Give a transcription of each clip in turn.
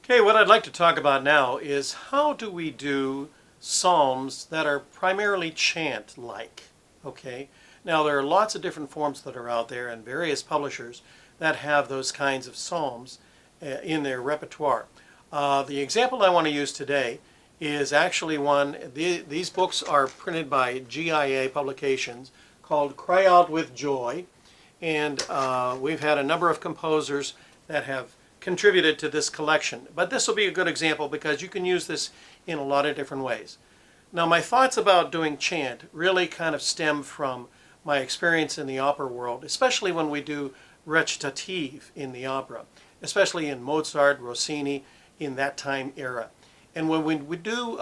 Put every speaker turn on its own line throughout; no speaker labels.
Okay, what I'd like to talk about now is how do we do psalms that are primarily chant-like, okay? Now there are lots of different forms that are out there and various publishers that have those kinds of psalms in their repertoire. The example I want to use today is actually one, these books are printed by GIA Publications called Cry Out with Joy, and we've had a number of composers that have contributed to this collection. But this will be a good example because you can use this in a lot of different ways. Now my thoughts about doing chant really kind of stem from my experience in the opera world, especially when we do recitative in the opera, especially in Mozart, Rossini, in that time era. And when we do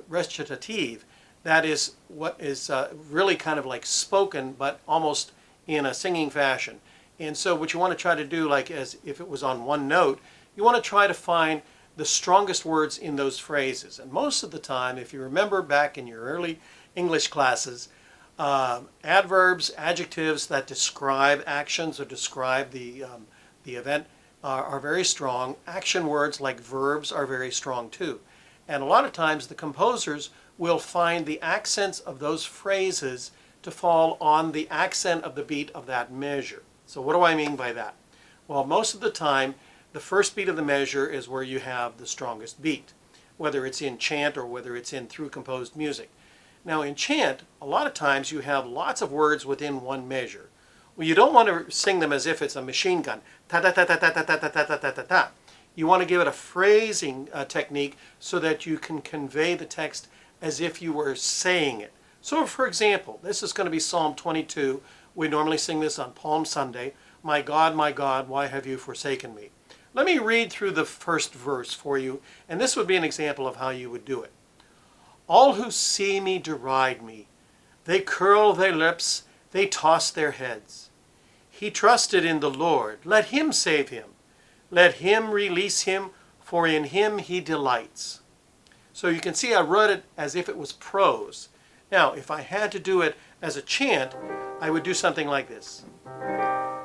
recitative, that is what is really kind of like spoken, but almost in a singing fashion. And so what you want to try to do, like as if it was on one note, you want to try to find the strongest words in those phrases. And most of the time, if you remember back in your early English classes, adverbs, adjectives that describe actions or describe the event are very strong. Action words like verbs are very strong too. And a lot of times the composers will find the accents of those phrases to fall on the accent of the beat of that measure. So what do I mean by that? Well, most of the time, the first beat of the measure is where you have the strongest beat, whether it's in chant or whether it's in through composed music. Now in chant, a lot of times you have lots of words within one measure. Well, you don't want to sing them as if it's a machine gun. Ta ta ta ta ta ta ta ta ta ta ta ta ta. You want to give it a phrasing technique so that you can convey the text as if you were saying it. So for example, this is going to be Psalm 22. We normally sing this on Palm Sunday. My God, why have you forsaken me? Let me read through the first verse for you, and this would be an example of how you would do it. All who see me deride me. They curl their lips, they toss their heads. He trusted in the Lord. Let him save him. Let him release him, for in him he delights. So you can see I wrote it as if it was prose. Now, if I had to do it as a chant, I would do something like this.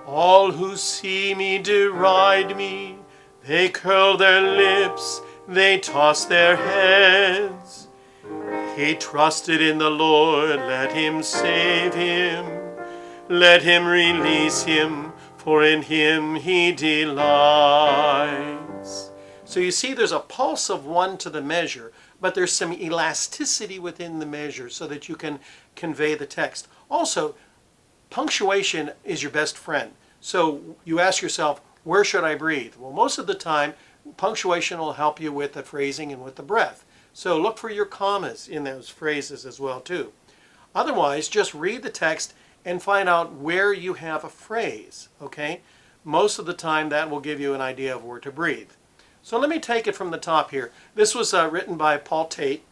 All who see me deride me. They curl their lips, they toss their heads. He trusted in the Lord, let him save him. Let him release him, for in him he delights. So you see there's a pulse of one to the measure, but there's some elasticity within the measure so that you can convey the text. Also, punctuation is your best friend. So you ask yourself, where should I breathe? Well, most of the time, punctuation will help you with the phrasing and with the breath. So look for your commas in those phrases as well too. Otherwise, just read the text and find out where you have a phrase, okay? Most of the time that will give you an idea of where to breathe. So let me take it from the top here. This was written by Paul Tate,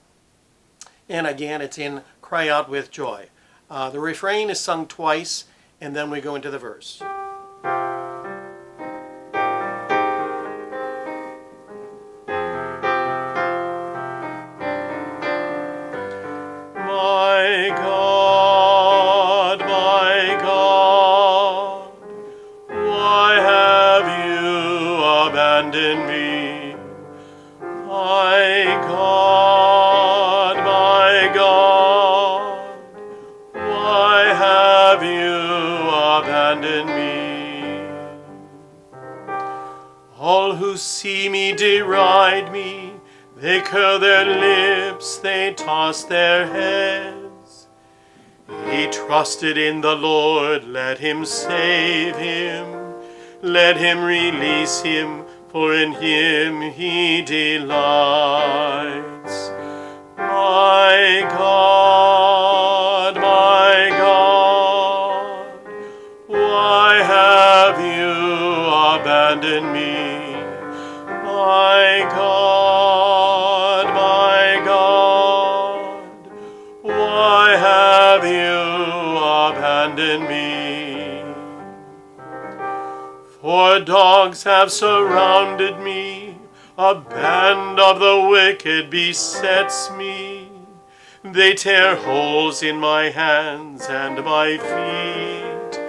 and again it's in Cry Out with Joy. The refrain is sung twice, and then we go into the verse. My God, why have you abandoned me? My God, why have you abandoned me? All who see me deride me. They curl their lips, they toss their heads. He trusted in the Lord, let him save him. Let him release him, for in him he delights. My God, why have you abandoned me? My God, why have you abandoned me? For dogs have surrounded me, a band of the wicked besets me. They tear holes in my hands and my feet.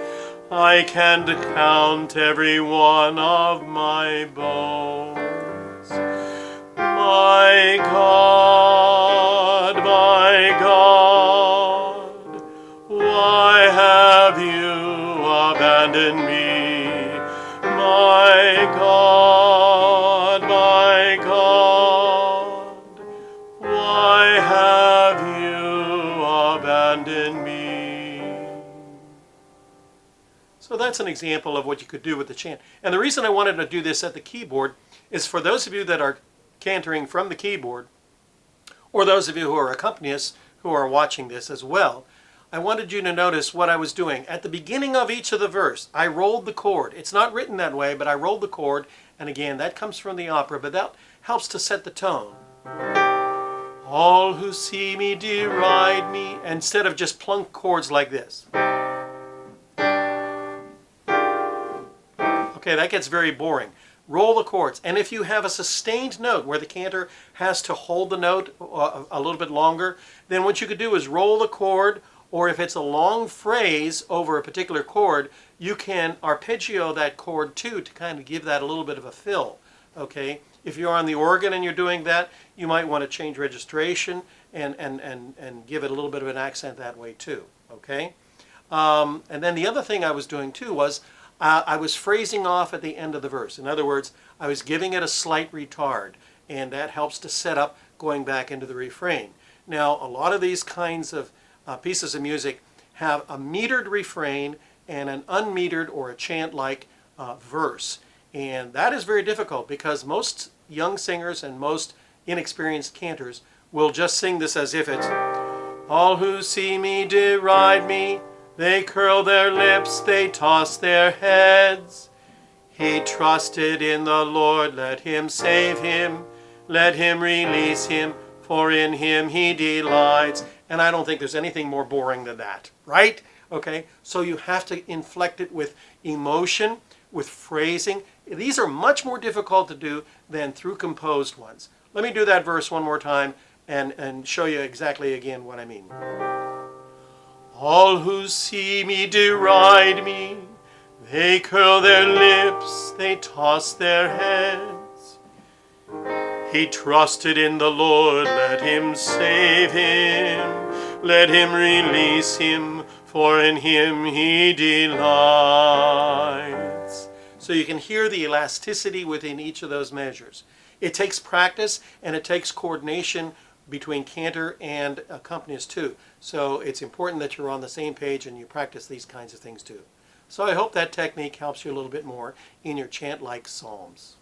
I can't count every one of my bones. that's an example of what you could do with the chant. And the reason I wanted to do this at the keyboard is for those of you that are cantoring from the keyboard, or those of you who are accompanists who are watching this as well, I wanted you to notice what I was doing. At the beginning of each of the verse, I rolled the chord. It's not written that way, but I rolled the chord. And again, that comes from the opera, but that helps to set the tone. All who see me deride me, instead of just plunk chords like this. Okay, that gets very boring. Roll the chords. And if you have a sustained note where the cantor has to hold the note a little bit longer, then what you could do is roll the chord, or if it's a long phrase over a particular chord, you can arpeggio that chord too to kind of give that a little bit of a fill. Okay? If you're on the organ and you're doing that, you might want to change registration and give it a little bit of an accent that way too. Okay? And then the other thing I was doing too was I was phrasing off at the end of the verse. In other words, I was giving it a slight retard, and that helps to set up going back into the refrain. Now, a lot of these kinds of pieces of music have a metered refrain and an unmetered or a chant-like verse. And that is very difficult because most young singers and most inexperienced cantors will just sing this as if it's all who see me deride me, they curl their lips, they toss their heads. He trusted in the Lord, let him save him, let him release him, for in him he delights. And I don't think there's anything more boring than that, right? Okay, so you have to inflect it with emotion, with phrasing. These are much more difficult to do than through composed ones. Let me do that verse one more time and show you exactly again what I mean. All who see me deride me, they curl their lips, they toss their heads. He trusted in the Lord, let him save him, let him release him, for in him he delights. So you can hear the elasticity within each of those measures. It takes practice and it takes coordination between cantor and accompanist too. So it's important that you're on the same page and you practice these kinds of things too. So I hope that technique helps you a little bit more in your chant-like psalms.